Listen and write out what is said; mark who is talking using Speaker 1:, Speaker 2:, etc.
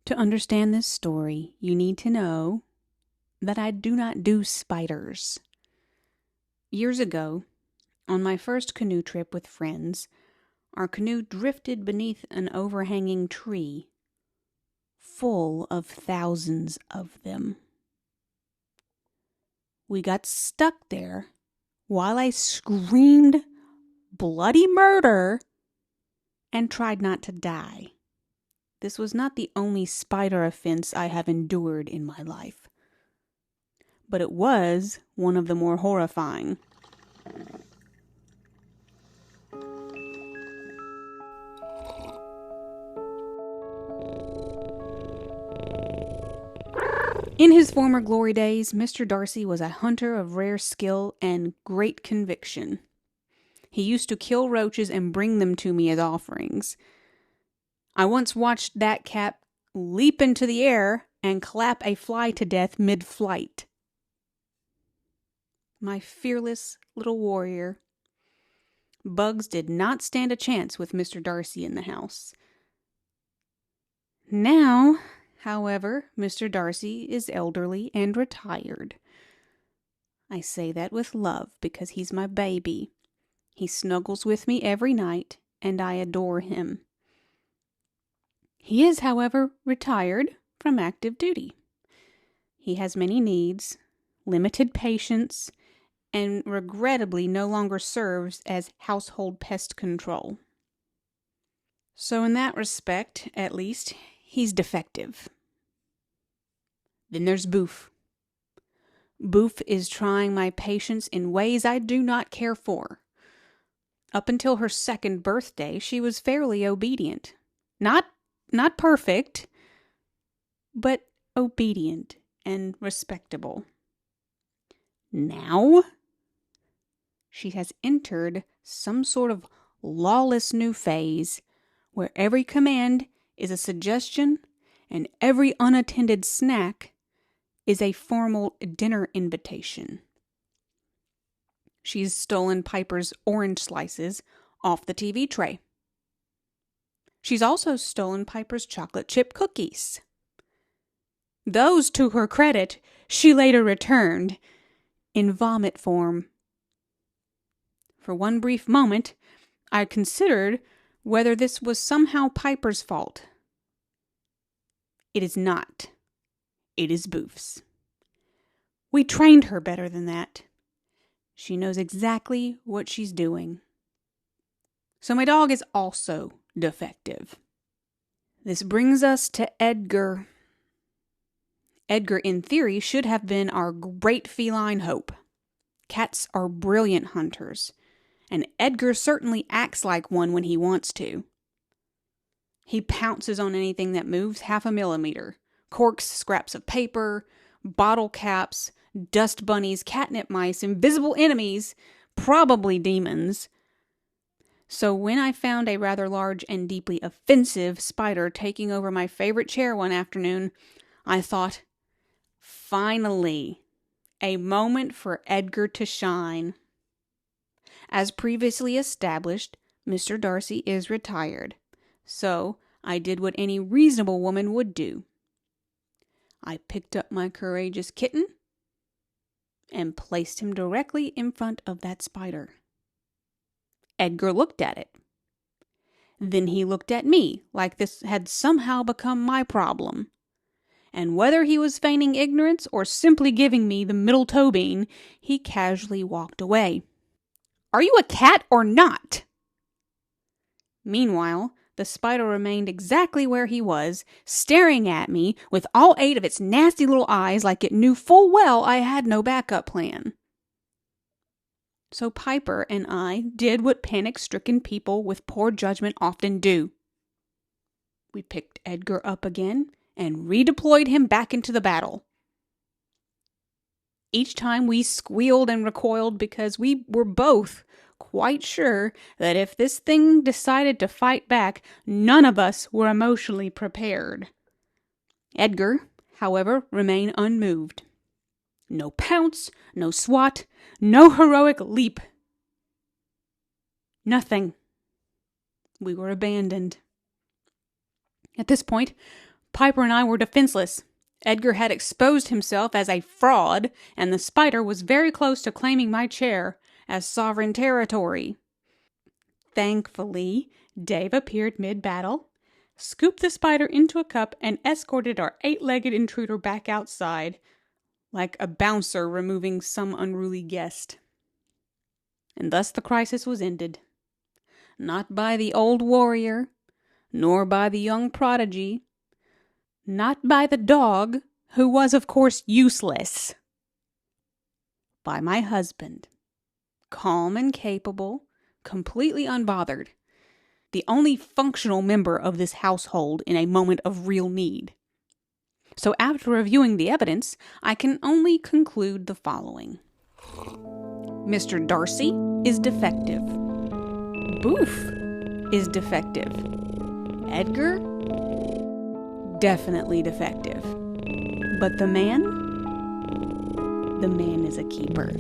Speaker 1: To understand this story, you need to know that I do not do spiders. Years ago, on my first canoe trip with friends, our canoe drifted beneath an overhanging tree, full of thousands of them. We got stuck there while I screamed bloody murder and tried not to die. This was not the only spider offense I have endured in my life, but it was one of the more horrifying. In his former glory days, Mr. Darcy was a hunter of rare skill and great conviction. He used to kill roaches and bring them to me as offerings. I once watched that cat leap into the air and clap a fly to death mid-flight. My fearless little warrior. Bugs did not stand a chance with Mr. Darcy in the house. Now, however, Mr. Darcy is elderly and retired. I say that with love because he's my baby. He snuggles with me every night, and I adore him. He is, however, retired from active duty. He has many needs, limited patience, and regrettably no longer serves as household pest control. So in that respect, at least, he's defective. Then there's Boof. Boof is trying my patience in ways I do not care for. Up until her second birthday, she was fairly obedient. Not perfect, but obedient and respectable. Now, she has entered some sort of lawless new phase where every command is a suggestion and every unattended snack is a formal dinner invitation. She's stolen Piper's orange slices off the TV tray. She's also stolen Piper's chocolate chip cookies. Those, to her credit, she later returned in vomit form. For one brief moment, I considered whether this was somehow Piper's fault. It is not. It is Boof's. We trained her better than that. She knows exactly what she's doing. So my dog is also defective. This brings us to Edgar. Edgar, in theory, should have been our great feline hope. Cats are brilliant hunters, and Edgar certainly acts like one when he wants to. He pounces on anything that moves half a millimeter. Corks, scraps of paper, bottle caps, dust bunnies, catnip mice, invisible enemies, probably demons. So when I found a rather large and deeply offensive spider taking over my favorite chair one afternoon, I thought, finally, a moment for Edgar to shine. As previously established, Mr. Darcy is retired, so I did what any reasonable woman would do. I picked up my courageous kitten and placed him directly in front of that spider. Edgar looked at it. Then he looked at me like this had somehow become my problem. And whether he was feigning ignorance or simply giving me the middle toe bean, he casually walked away. Are you a cat or not? Meanwhile, the spider remained exactly where he was, staring at me with all 8 of its nasty little eyes like it knew full well I had no backup plan. So Piper and I did what panic-stricken people with poor judgment often do. We picked Edgar up again and redeployed him back into the battle. Each time we squealed and recoiled because we were both quite sure that if this thing decided to fight back, none of us were emotionally prepared. Edgar, however, remained unmoved. No pounce, no swat, no heroic leap. Nothing. We were abandoned. At this point, Piper and I were defenseless. Edgar had exposed himself as a fraud, and the spider was very close to claiming my chair as sovereign territory. Thankfully, Dave appeared mid-battle, scooped the spider into a cup, and escorted our 8-legged intruder back outside, like a bouncer removing some unruly guest. And thus the crisis was ended. Not by the old warrior, nor by the young prodigy, not by the dog, who was, of course, useless. By my husband, calm and capable, completely unbothered, the only functional member of this household in a moment of real need. So after reviewing the evidence, I can only conclude the following. Mr. Darcy is defective. Boof is defective. Edgar? Definitely defective. But the man is a keeper.